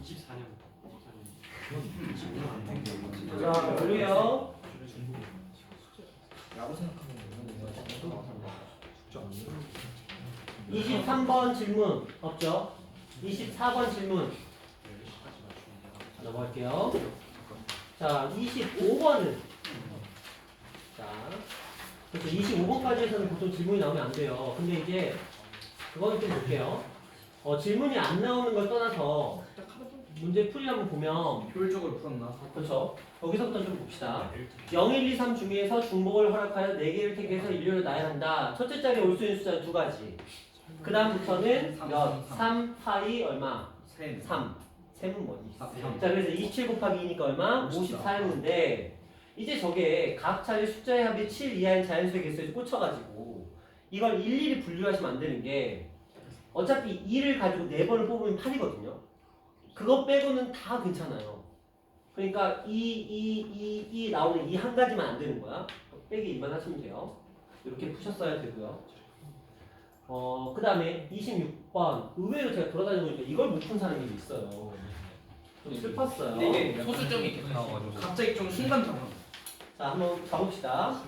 24년부터. 자, 그래요. 라고 생각하면 숙제 23번 질문 없죠? 24번 질문 넘어갈게요. 자, 25번은 자, 그래서 25번까지 해서는 보통 질문이 나오면 안 돼요. 근데 이제 그거는 좀 볼게요. 질문이 안 나오는 걸 떠나서 문제 풀이 한번 보면 효율적으로 풀었나? 그렇죠. 여기서부터 좀 봅시다. 0, 1, 2, 3 중에서 중복을 허락하여 4개를 택해서 인류를 낳아야 한다. 첫째 자리에 올 수 있는 숫자는 두 가지. 그 다음부터는 몇? 3, 파이 얼마? 3. 셈은 뭐지? 자, 그래서 27 곱하기 2니까 얼마? 54였는데 이제 저게 각 차례 숫자의 합이 7 이하인 자연수의 개수에 꽂혀가지고 이걸 일일이 분류하시면 안 되는 게 어차피 2를 가지고 4번을 뽑으면 8이거든요. 그거 빼고는 다 괜찮아요. 그러니까 이 나오는 이 한 가지만 안 되는 거야. 빼기 2만 하시면 돼요. 이렇게 푸셨어야 되고요. 그 다음에 26번 의외로 제가 돌아다니고 보니까 이걸 못 푼 사람이 있어요. 좀 슬펐어요. 근데 이게 소수점이 계속 나와가지고 갑자기 좀 순간 당황. 자, 한번 가봅시다.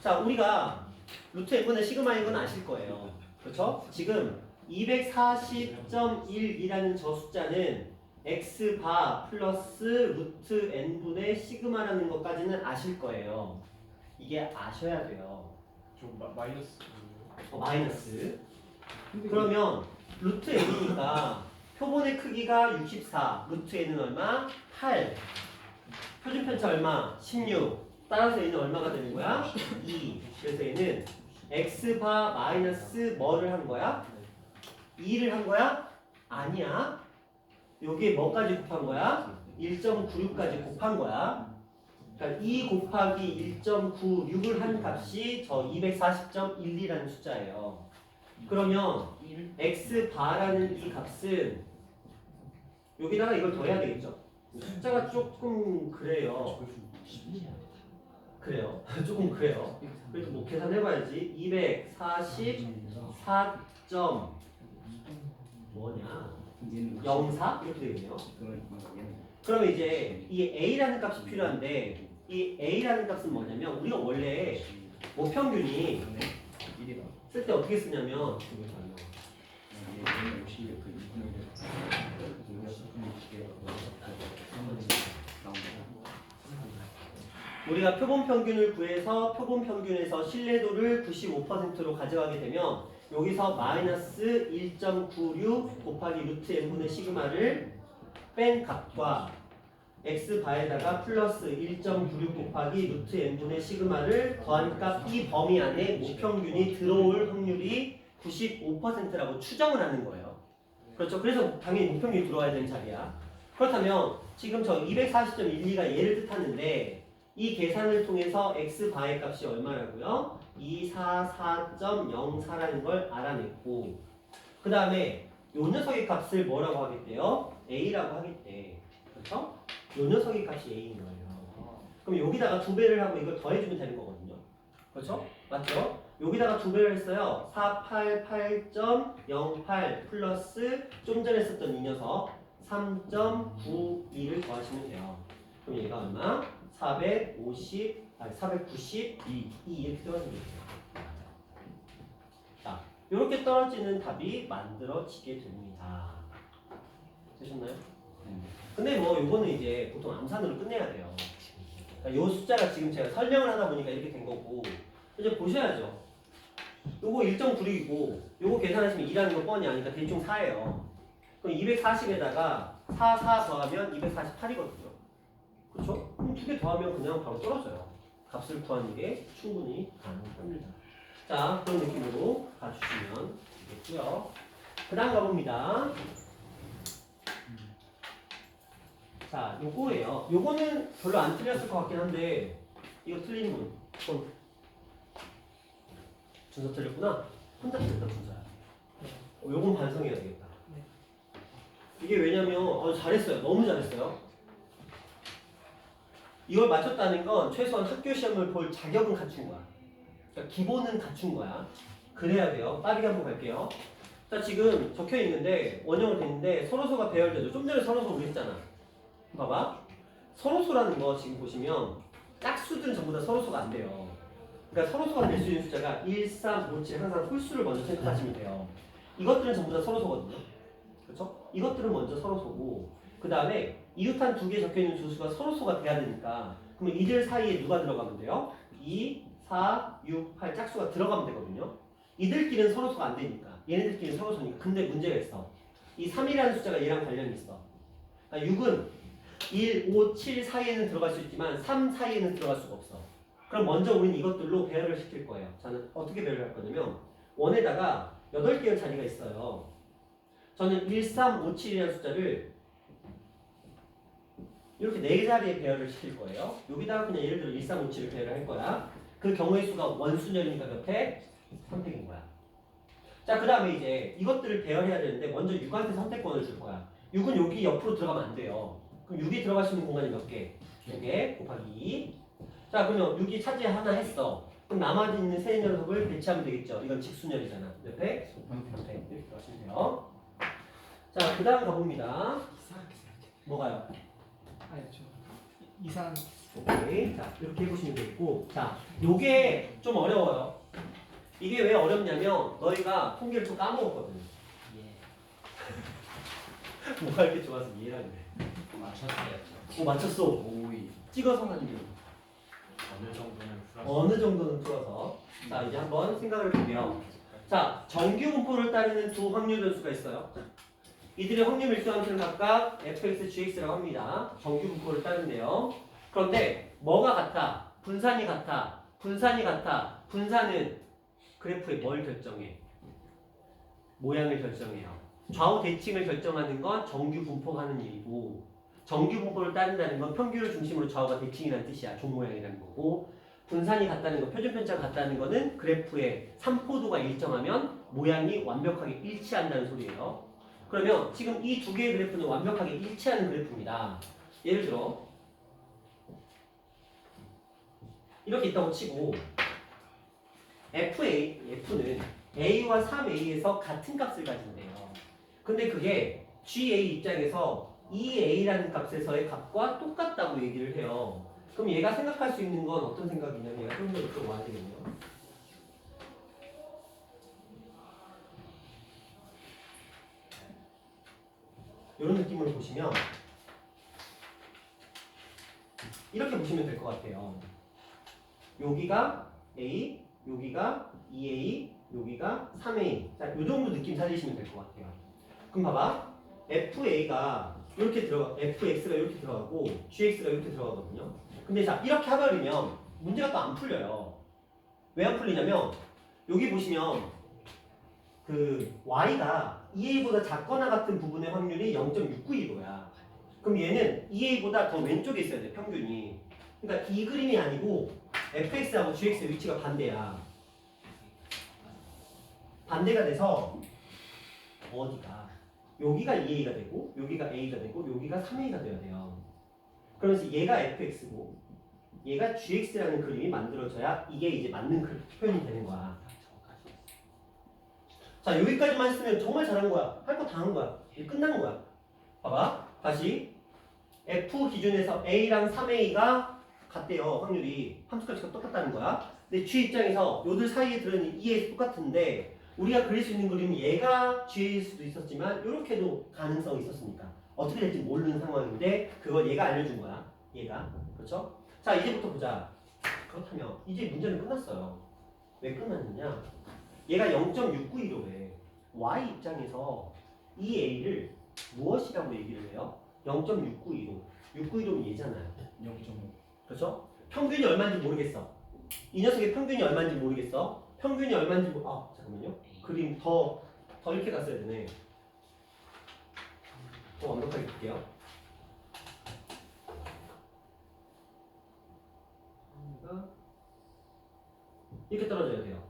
자, 우리가 루트 F분의 시그마인 건 아실 거예요. 그렇죠? 지금 240.1이라는 저 숫자는 x바 플러스 루트 n분의 시그마라는 것까지는 아실 거예요. 이게 아셔야 돼요. 저 마이너스. 마이너스. 그러면 루트 n이니까 표본의 크기가 64, 루트 n은 얼마? 8. 표준 편차 얼마? 16. 따라서 얘는 얼마가 되는 거야? 2. 그래서 얘는 x바 마이너스 뭐를 한 거야? 2를 한 거야? 아니야. 여기에 뭐까지 곱한 거야? 1.96까지 곱한 거야. 그러니까 2 곱하기 1.96을 한 값이 저 240.12라는 숫자예요. 그러면 x바라는 이 값은 여기다가 이걸 더해야 되겠죠? 숫자가 조금 그래요. 그래요. 조금 그래요. 그래서 뭐 계산해봐야지. 244. 뭐냐? 04? 이렇게 되겠네요. 그러면 이제 이 a라는 값이 필요한데 이 a라는 값은 뭐냐면 우리가 원래 모평균이 쓸 때 어떻게 쓰냐면 우리가 표본 평균을 구해서 표본 평균에서 신뢰도를 95%로 가져가게 되면 여기서 마이너스 1.96 곱하기 루트 n분의 시그마를 뺀 값과 x바에다가 플러스 1.96 곱하기 루트 n분의 시그마를 더한 값 이 범위 안에 모평균이 들어올 확률이 95%라고 추정을 하는 거예요. 그렇죠? 그래서 당연히 모평균이 들어와야 되는 자리야. 그렇다면 지금 저 240.12가 얘를 뜻하는데 이 계산을 통해서 x바의 값이 얼마라고요? 244.04라는 걸 알아냈고 그 다음에 요 녀석의 값을 뭐라고 하겠대요? a라고 하겠대. 그렇죠? 요 녀석의 값이 a인 거예요. 그럼 여기다가 2배를 하고 이걸 더해주면 되는 거거든요. 그렇죠? 맞죠? 여기다가 2배를 했어요. 488.08 플러스 좀 전에 썼던 이 녀석 3.92를 더하시면 돼요. 그럼 얘가 얼마? 492 이렇게 떨어지면 돼요. 자, 이렇게 떨어지는 답이 만들어지게 됩니다. 되셨나요? 근데 뭐 요거는 이제 보통 암산으로 끝내야 돼요. 그러니까 요 숫자가 지금 제가 설명을 하다 보니까 이렇게 된 거고 이제 보셔야죠. 요거 1.96이고 요거 계산하시면 2라는 건 뻔히 아니까 대충 4예요. 그럼 240에다가 4 더하면 248이거든요. 그렇죠? 그럼 2개 더하면 그냥 바로 떨어져요. 값을 구하는 게 충분히 가능합니다. 자, 그런 느낌으로 가주시면 되겠고요. 그 다음 가봅니다. 자, 요거예요. 요거는 별로 안 틀렸을 것 같긴 한데 이거 틀린 분. 준서 틀렸구나. 혼자 틀렸다 준서야. 요건 반성해야 되겠다. 이게 왜냐면 잘했어요. 너무 잘했어요. 이걸 맞췄다는 건 최소한 학교 시험을 볼 자격은 갖춘 거야. 그러니까 기본은 갖춘 거야. 그래야 돼요. 빠르게 한번 갈게요. 자, 지금 적혀 있는데 원형으로 돼 있는데 서로소가 배열되죠. 좀 전에 서로소 우리 했잖아. 봐봐. 서로소라는 거 지금 보시면 짝수들은 전부 다 서로소가 안 돼요. 그러니까 서로소가 될 수 있는 숫자가 1, 3, 5, 7 항상 홀수를 먼저 생각하시면 돼요. 이것들은 전부 다 서로소거든요. 그렇죠? 이것들은 먼저 서로소고 그 다음에 이웃한 두 개 적혀 있는 주수가 서로소가 돼야 되니까 그러면 이들 사이에 누가 들어가면 돼요? 2, 4, 6, 8 짝수가 들어가면 되거든요. 이들끼리는 서로소가 안 되니까 얘네들끼리는 서로소니까. 근데 문제가 있어. 이 3이라는 숫자가 얘랑 관련이 있어. 그러니까 6은 1, 5, 7 사이에는 들어갈 수 있지만 3 사이에는 들어갈 수가 없어. 그럼 먼저 우리는 이것들로 배열을 시킬 거예요. 저는 어떻게 배열을 할 거냐면 원에다가 8개의 자리가 있어요. 저는 1, 3, 5, 7이라는 숫자를 이렇게 4자리에 배열을 시킬 거예요. 여기다가 그냥 예를 들어 1, 3, 5, 7을 배열을 할 거야. 그 경우의 수가 원순열이니까 몇 회? 선택인 거야. 자, 그 다음에 이제 이것들을 배열해야 되는데 먼저 6한테 선택권을 줄 거야. 6은 여기 옆으로 들어가면 안 돼요. 그럼 6이 들어갈 수 있는 공간이 몇 개? 2개 곱하기 2. 자, 그러면 6이 차지 하나 했어. 그럼 나머지 있는 세 녀석을 배치하면 되겠죠. 이건 직순열이잖아. 몇 회? 3회. 이렇게 들어가시면 돼요. 자, 그 다음 가봅니다. 이상하게 생각해. 뭐가요? 아니 저 이상. 오케이. 자, 이렇게 해보시면 되겠고. 자, 요게 좀 어려워요. 이게 왜 어렵냐면 너희가 통계를 좀 까먹었거든. 뭐가 이렇게 좋아서 이해를 안 돼. 맞췄어요. 오, 맞췄어. 오이. 찍어서 하는 어느 정도는 어느 정도는 풀어서. 자, 이제 한번 생각을 해볼게요. 자, 정규 분포를 따르는 두 확률 변수가 있어요. 이들의 확률 밀도함수는 각각 fx, gx라고 합니다. 정규 분포를 따른대요. 그런데 뭐가 같아? 분산이 같아. 분산이 같아. 분산은 그래프의 뭘 결정해? 모양을 결정해요. 좌우 대칭을 결정하는 건 정규 분포가 하는 일이고 정규 분포를 따른다는 건 평균을 중심으로 좌우가 대칭이라는 뜻이야. 종 모양이라는 거고 분산이 같다는 거, 표준 편차가 같다는 거는 그래프의 삼포도가 일정하면 모양이 완벽하게 일치한다는 소리예요. 그러면 지금 이 두 개의 그래프는 완벽하게 일치하는 그래프입니다. 예를 들어 이렇게 있다고 치고 F는 A와 3A에서 같은 값을 가진대요. 근데 그게 GA 입장에서 2A라는 값에서의 값과 똑같다고 얘기를 해요. 그럼 얘가 생각할 수 있는 건 어떤 생각이냐면 얘가 좀 더 이쪽으로 와야 되겠네요. 이런 느낌을 보시면 이렇게 보시면 될 것 같아요. 여기가 A, 여기가 2A, 여기가 3A. 자, 이 정도 느낌 찾으시면 될 것 같아요. 그럼 봐봐. FA가 이렇게 들어가, FX가 이렇게 들어가고 GX가 이렇게 들어가거든요. 근데 자, 이렇게 해버리면 문제가 또 안 풀려요. 왜 안 풀리냐면 여기 보시면 그 Y가 2A보다 작거나 같은 부분의 확률이 0.692로야. 그럼 얘는 2A보다 더 왼쪽에 있어야 돼, 평균이. 그러니까 이 그림이 아니고 fx하고 gx의 위치가 반대야. 반대가 돼서 어디가 여기가 2a가 되고 여기가 a가 되고 여기가 3a가 돼야 돼요. 그러면서 얘가 fx고 얘가 gx라는 그림이 만들어져야 이게 이제 맞는 표현이 되는 거야. 자, 여기까지만 했으면 정말 잘한 거야. 할 거 다 한 거야. 이제 끝난 거야. 봐봐. 다시 f 기준에서 a랑 3a가 같대요. 확률이 함수값이 똑같다는 거야. 근데 G 입장에서 요들 사이에 들어있는 2에서 똑같은데 우리가 그릴 수 있는 그림이 얘가 G일 수도 있었지만 이렇게도 가능성이 있었으니까 어떻게 될지 모르는 상황인데 그걸 얘가 알려준 거야. 얘가. 그렇죠? 자, 이제부터 보자. 그렇다면 이제 문제는 끝났어요. 왜 끝났느냐? 얘가 0.692로 해. Y 입장에서 이 A를 무엇이라고 얘기를 해요? 0.692로. 692로는 얘잖아요. 0.5. 그렇죠? 평균이 얼마인지 모르겠어. 이 녀석의 평균이 얼마인지 모르겠어. 평균이 얼마인지 잠깐만요. 그림 더 이렇게 갔어야 되네. 더 완벽하게 볼게요. 이렇게 떨어져야 돼요.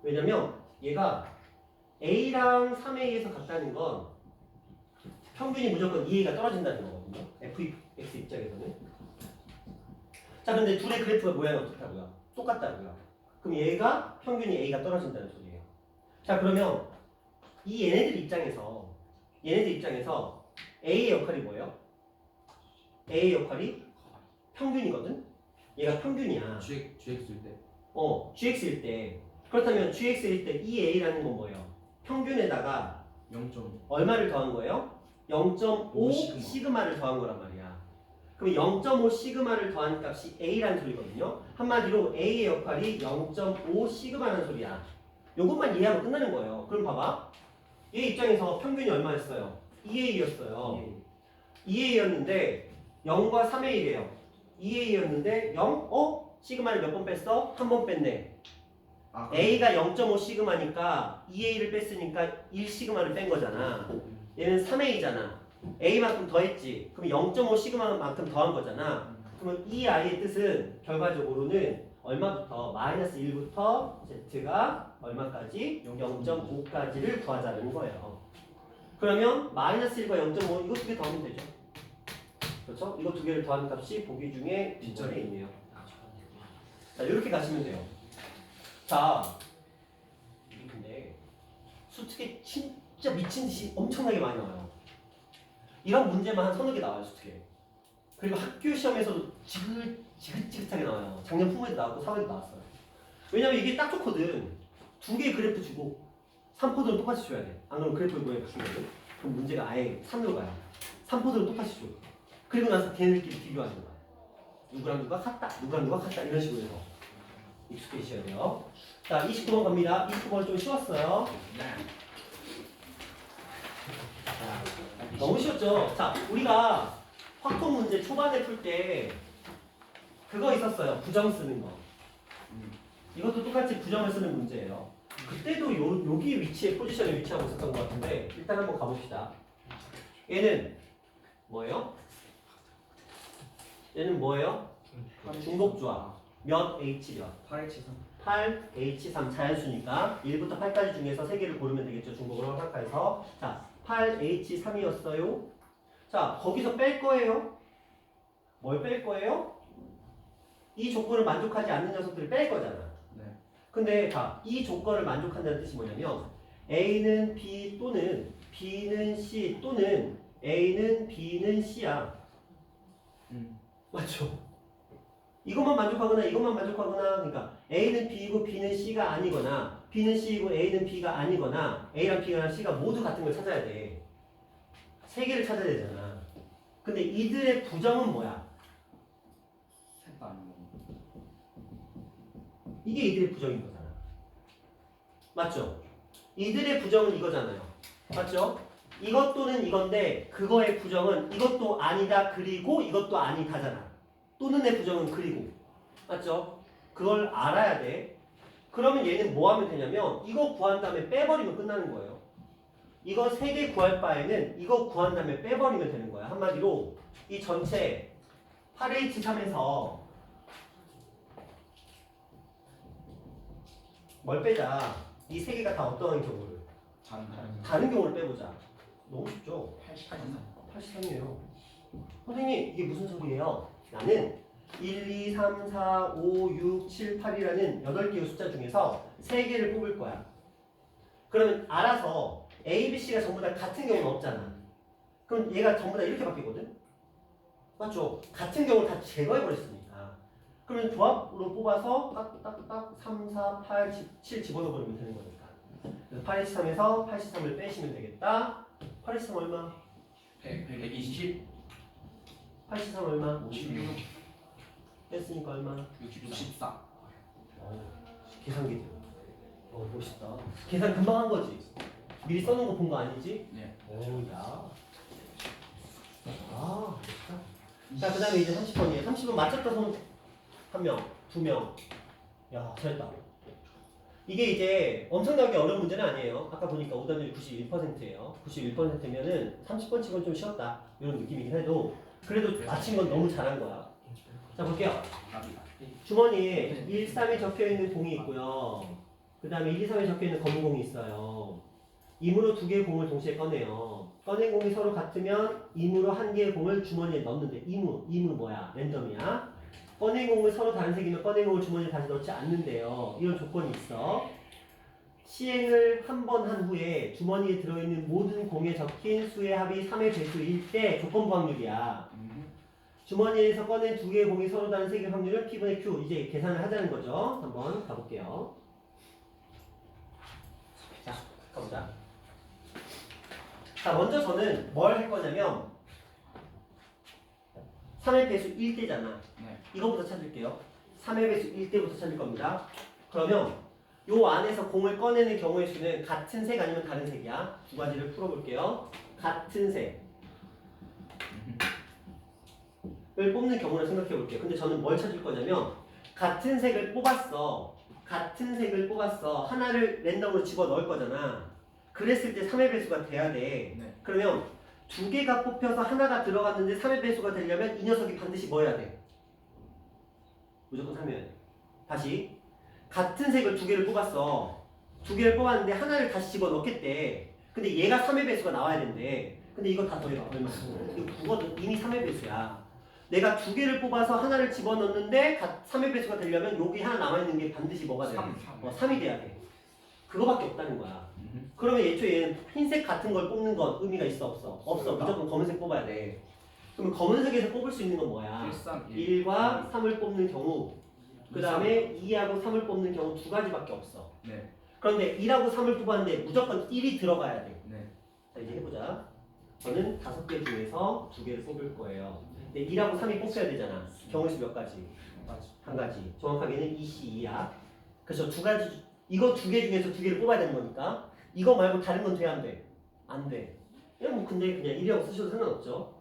왜냐면 얘가 A랑 3A에서 같다는 건 평균이 무조건 2A가 떨어진다는 거거든요. FX 입장에서는. 자, 근데 둘의 그래프가 모양이 어떻다고요? 똑같다고요. 그럼 얘가 평균이 A가 떨어진다는 소리예요. 자, 그러면 이 얘네들 입장에서 A의 역할이 뭐예요? A의 역할이 평균이거든? 얘가 평균이야. GX일 때 GX일 때. 그렇다면 GX일 때 이 A라는 건 뭐예요? 평균에다가 0.5 얼마를 더한 거예요? 0.5 오 시그마. 시그마를 더한 거란 말이야. 그럼 0.5 시그마를 더한 값이 A라는 소리거든요. 한마디로 A의 역할이 0.5 시그마라는 소리야. 요것만 이해하고 끝나는 거예요. 그럼 봐봐. 얘 입장에서 평균이 얼마였어요? 2A였어요. 2A였는데 0과 3의 1이에요. 2A였는데 0? 시그마를 몇 번 뺐어? 한 번 뺐네. A가 0.5 시그마니까 2A를 뺐으니까 1 시그마를 뺀 거잖아. 얘는 3A잖아. A만큼 더했지. 그럼 0.5 시그마만큼 더한 거잖아. 그러면 이 I의 뜻은 결과적으로는 얼마부터? 마이너스 1부터 Z가 얼마까지? 0.5까지를 더하자는 거예요. 그러면 마이너스 1과 0.5 이거 두 개 더하면 되죠. 그렇죠? 이거 두 개를 더하는 값이 보기 중에 뒷절에 있네요. 자, 이렇게 가시면 돼요. 자, 이게 근데 수특에 진짜 미친 듯이 엄청나게 많이 나와요. 이런 문제만 한 서너 개 나와요, 수특에. 그리고 학교 시험에서도 지긋지긋하게 나와요. 작년 품에도 나왔고 3월에도 나왔어요. 왜냐면 이게 딱 좋거든. 두 개의 그래프 주고 3포드는 똑같이 줘야 돼. 안 그러면 그래프의 모양이 바뀌거든. 그럼 문제가 아예 3로 가요. 3포드는 똑같이 줘. 그리고 나서 걔네들끼리 비교하는 거야. 누구랑 누가 같다, 누구랑 누가 같다 이런 식으로 해서 익숙해지셔야 돼요. 자, 29번 갑니다. 29번 좀 쉬웠어요. 자, 너무 쉬웠죠? 자, 우리가 확통 문제 초반에 풀 때 그거 있었어요. 부정 쓰는 거. 이것도 똑같이 부정을 쓰는 문제예요. 그때도 여기 위치에 포지션에 위치하고 있었던 것 같은데 일단 한번 가봅시다. 얘는 뭐예요? 얘는 뭐예요? 중복조합. 몇 H 몇? 8H3 자연수니까 1부터 8까지 중에서 3개를 고르면 되겠죠. 중복으로 허락해서. 자, 8H3이었어요. 자, 거기서 뺄 거예요. 뭘 뺄 거예요? 이 조건을 만족하지 않는 녀석들을 뺄 거잖아. 네. 근데 자, 이 조건을 만족한다는 뜻이 뭐냐면 A는 B 또는 B는 C 또는 A는 B는 C야. 맞죠? 이것만 만족하거나 이것만 만족하거나 그러니까 A는 B이고 B는 C가 아니거나 B는 C이고 A는 B가 아니거나 A랑 B랑 C가 모두 같은 걸 찾아야 돼. 세 개를 찾아야 되잖아. 근데 이들의 부정은 뭐야? 이게 이들의 부정인 거잖아. 맞죠? 이들의 부정은 이거잖아요. 맞죠? 이것 또는 이건데 그거의 부정은 이것도 아니다 그리고 이것도 아니다잖아. 또는의 부정은 그리고. 맞죠? 그걸 알아야 돼. 그러면 얘는 뭐 하면 되냐면 이거 구한 다음에 빼버리면 끝나는 거예요. 이거 3개 구할 바에는 이거 구한 다음에 빼버리면 되는 거야. 한마디로 이 전체 8H3에서 뭘 빼자. 이 3개가 다 어떠한 경우를? 다른 경우를 빼보자. 너무 쉽죠? 83이에요. 선생님 이게 무슨 소리예요? 나는 1, 2, 3, 4, 5, 6, 7, 8이라는 8개의 숫자 중에서 3개를 뽑을 거야. 그러면 알아서 A, B, C가 전부 다 같은 경우는 없잖아. 그럼 얘가 전부 다 이렇게 바뀌거든? 맞죠? 같은 경우를 다 제거해버렸으니까. 그러면 조합으로 뽑아서 딱딱딱 3, 4, 8, 7 집어넣어버리면 되는 거니까. 그래서 8H3에서 83을 빼시면 되겠다. 8H3 얼마? 120 83 얼마? 56 뺐으니까 얼마? 64 계산기 멋있다. 계산 금방 한 거지? 미리 써놓은 거 본 거 아니지? 네. 오야. 아, 멋있다. 자, 그 다음에 이제 30번이에요. 30번 맞췄다 손 한 명, 두 명. 야, 잘했다. 이게 이제 엄청나게 어려운 문제는 아니에요. 아까 보니까 오답률이 91%예요. 91%면은 30번 치고는 좀 쉬웠다. 이런 느낌이긴 해도 그래도 맞힌 건 너무 잘한 거야. 자, 볼게요. 주머니에 1, 3에 적혀있는 공이 있고요. 그 다음에 1, 2, 3에 적혀있는 검은 공이 있어요. 임으로 2개의 공을 동시에 꺼내요. 꺼낸 공이 서로 같으면 임으로 1개의 공을 주머니에 넣는데 임은 뭐야? 랜덤이야. 꺼낸 공을 서로 다른 색이면 꺼낸 공을 주머니에 다시 넣지 않는데요. 이런 조건이 있어. 시행을 한 번 한 후에 주머니에 들어있는 모든 공에 적힌 수의 합이 3의 배수일 때 조건부 확률이야. 주머니에서 꺼낸 두 개의 공이 서로 다른 세 개의 확률은 P분의 Q. 이제 계산을 하자는 거죠. 한번 가볼게요. 자, 가보자. 자, 먼저 저는 뭘 할 거냐면 3의 배수 1대잖아. 네. 이거부터 찾을게요. 3의 배수 1대부터 찾을 겁니다. 그러면 요 안에서 공을 꺼내는 경우의 수는 같은 색 아니면 다른 색이야. 두 가지를 풀어볼게요. 같은 색을 뽑는 경우를 생각해 볼게요. 근데 저는 뭘 찾을 거냐면 같은 색을 뽑았어. 같은 색을 뽑았어. 하나를 랜덤으로 집어 넣을 거잖아. 그랬을 때 3의 배수가 돼야 돼. 네. 그러면 두 개가 뽑혀서 하나가 들어갔는데 3의 배수가 되려면 이 녀석이 반드시 뭐 해야 돼? 무조건 3이어야 돼. 다시 같은 색을 두 개를 뽑았어. 두 개를 뽑았는데 하나를 다시 집어 넣겠대. 근데 얘가 3의 배수가 나와야 된대. 근데 이거 다 더해봐. 얼마? 이거 그거도 이미 3의 배수야. 내가 두 개를 뽑아서 하나를 집어 넣는데 3의 배수가 되려면 여기 하나 남아있는 게 반드시 뭐가 돼야 돼? 3이 돼야 돼. 그거밖에 없다는 거야. 그러면 예초에 얘는 흰색 같은 걸 뽑는 건 의미가 있어 없어? 없어. 무조건 검은색 뽑아야 돼. 그럼 검은색에서 뽑을 수 있는 건 뭐야? 1과 3을 뽑는 경우, 그 다음에 2하고 3을 뽑는 경우 두 가지밖에 없어. 네. 그런데 1하고 3을 뽑았는데 무조건 1이 들어가야 돼. 네. 자, 이제 해보자. 저는 5개 중에서 2개를 뽑을 거예요. 근데 1하고 3이 뽑혀야 되잖아. 경우의 수 몇 가지? 한 가지. 정확하게는 2C2야. 그래서 두 가지, 이거 두 개 중에서 2개를 뽑아야 되는 거니까 이거 말고 다른 건 돼, 안 돼? 안 돼. 그냥 뭐 근데 그냥 1이라고 쓰셔도 상관없죠.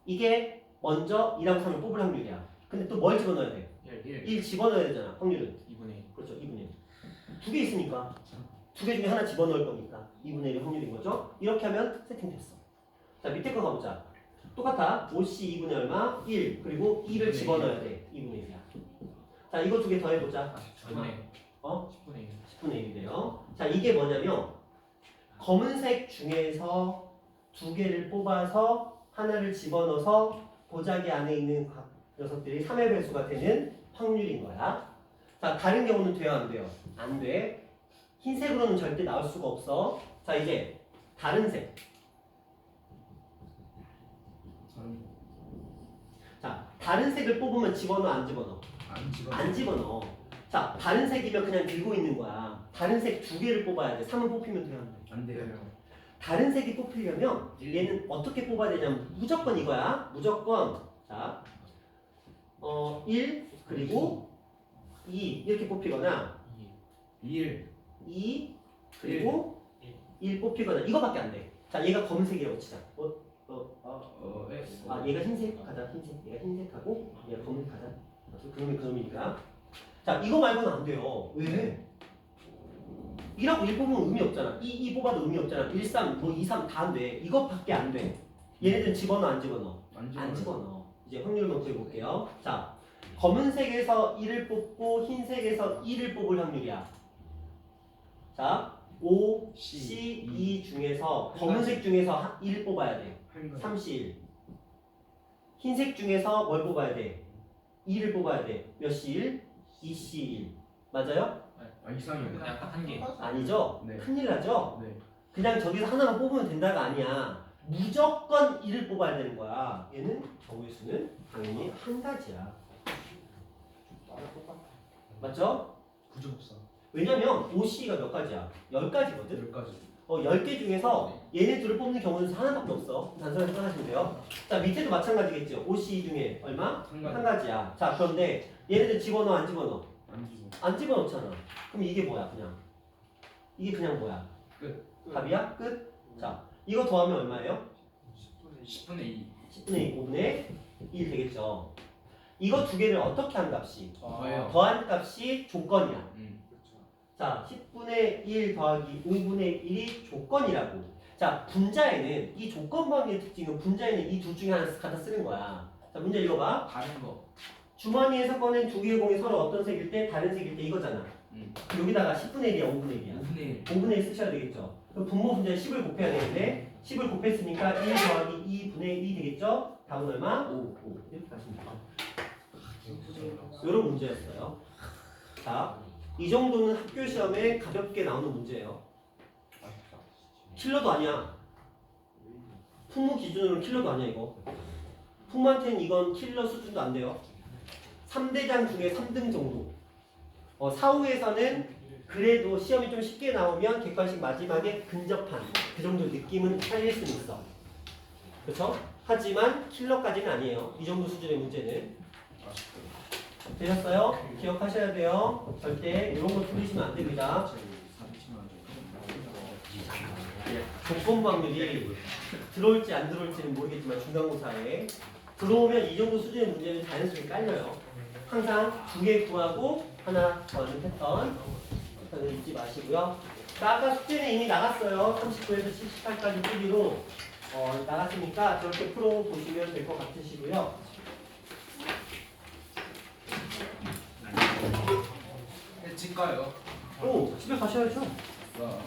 이게 먼저 2하고 3을 뽑을 확률이야. 근데 또 뭘 집어넣어야 돼? 1 집어넣어야 되잖아. 확률은. 2분의 1. 그렇죠. 2분의 1. 두 개 있으니까 두 개 중에 하나 집어넣을 거니까 2분의 1의 확률인 거죠. 이렇게 하면 세팅됐어. 자, 밑에 거 가보자. 똑같아. 5C 2분의 얼마? 1. 그리고 2를 집어넣어야 돼. 2분의 1이야. 자, 이거 두 개 더해보자. 10분의 1. 어? 10분의 1. 10분의 1이래요. 자, 이게 뭐냐면 검은색 중에서 두 개를 뽑아서 하나를 집어넣어서 보자기 안에 있는 각 녀석들이 3의 배수가 되는 확률인 거야. 자, 다른 경우는 돼요, 안 돼요? 안 돼. 흰색으로는 절대 나올 수가 없어. 자, 이제 다른 색. 자, 다른 색을 뽑으면 집어넣어, 안 집어넣어? 안 집어넣어. 자, 다른 색이면 그냥 들고 있는 거야. 다른 색 두 개를 뽑아야 돼. 3은 뽑히면 돼요, 안 돼? 안 돼요. 다른 색이 뽑히려면 얘는 어떻게 뽑아야 되냐면 무조건 이거야. 무조건. 자, 1 그리고 2 이렇게 뽑히거나 1. 2 그리고 1 뽑히거나 이거밖에 안 돼. 자, 얘가 검은색이라고 치자. 얘가 흰색 가자. 흰색. 얘가 흰색하고 얘가 검은색 가자. 그러면 그놈이니까. 자, 이거 말고는 안 돼요. 왜? 1하고 1 뽑으면 의미 없잖아. 2 뽑아도 의미 없잖아. 1, 3, 뭐 2, 3 다 안 돼. 이것밖에 안 돼. 얘네들은 집어넣어, 안 집어넣어? 안 집어넣어. 이제 확률만 구해볼게요. 자, 검은색에서 1을 뽑고 흰색에서 2를 뽑을 확률이야. 자, 5, C, 2 중에서 검은색 중에서 1 뽑아야 돼. 3C1. 흰색 중에서 뭘 뽑아야 돼? 2를 뽑아야 돼. 몇 C1? 2C1. 맞아요? 이상이요. 약간 한 개. 아니죠? 네. 큰일 나죠? 네. 그냥 저기서 하나만 뽑으면 된다가 아니야. 무조건 1을 뽑아야 되는 거야. 얘는 경우의 수는 당연히 한 가지야. 맞죠? 부정사. 왜냐면 OC가 몇 가지야? 10가지거든? 10가지. 10개 중에서 얘네 둘을 뽑는 경우는 하나밖에 없어. 단순하게 생각하시면 돼요. 자, 밑에도 마찬가지겠죠. OC 중에 얼마? 한 가지야. 자, 그런데 얘네들 집어넣어, 안 집어넣어? 안 집어넣잖아. 그럼 이게 뭐야, 그냥? 이게 그냥 뭐야? 끝. 답이야? 끝? 자, 이거 더하면 얼마예요? 10분의 2. 10분의 2, 5분의 1 되겠죠. 이거 두 개를 어떻게 한 값이? 더해요. 더한 값이 조건이야. 그렇죠. 자, 10분의 1 더하기 5분의 1이 조건이라고. 자, 분자에는 이 조건 방의 특징은 분자에는 이 둘 중에 하나 갖다 쓰는 거야. 자, 문제 읽어봐. 다른 거. 주머니에서 꺼낸 두 개의 공이 서로 어떤 색일 때 다른 색일 때 이거잖아. 여기다가 10분의 1이야, 5분의 1이야. 5분의 1. 5분의 1 쓰셔야 되겠죠. 그럼 분모 분자에 10을 곱해야 되는데 10을 곱했으니까 1 더하기 2분의 1이 되겠죠? 답은 얼마? 5. 이렇게 가시면 돼요. 이런 문제였어요. 자, 이 정도는 학교 시험에 가볍게 나오는 문제예요. 킬러도 아니야. 풍무 기준으로는 킬러도 아니야 이거. 풍무한테는 이건 킬러 수준도 안 돼요. 3대장 중에 3등 정도. 4, 5에서는 그래도 시험이 좀 쉽게 나오면 객관식 마지막에 근접한 그 정도 느낌은 살릴 수는 있어. 그렇죠? 하지만 킬러까지는 아니에요. 이 정도 수준의 문제는. 되셨어요? 기억하셔야 돼요. 절대 이런 거 틀리시면 안 됩니다. 조건 확률이 들어올지 안 들어올지는 모르겠지만 중간고사에 들어오면 이 정도 수준의 문제는 자연스럽게 깔려요. 항상 2개 구하고 하나 더는 패턴을 잊지 마시고요. 자, 아까 숙제는 이미 나갔어요. 39에서 78까지 풀기로 나갔으니까 저렇게 풀어보시면 될 것 같으시고요. 집 가요. 오, 집에 가셔야죠. 와.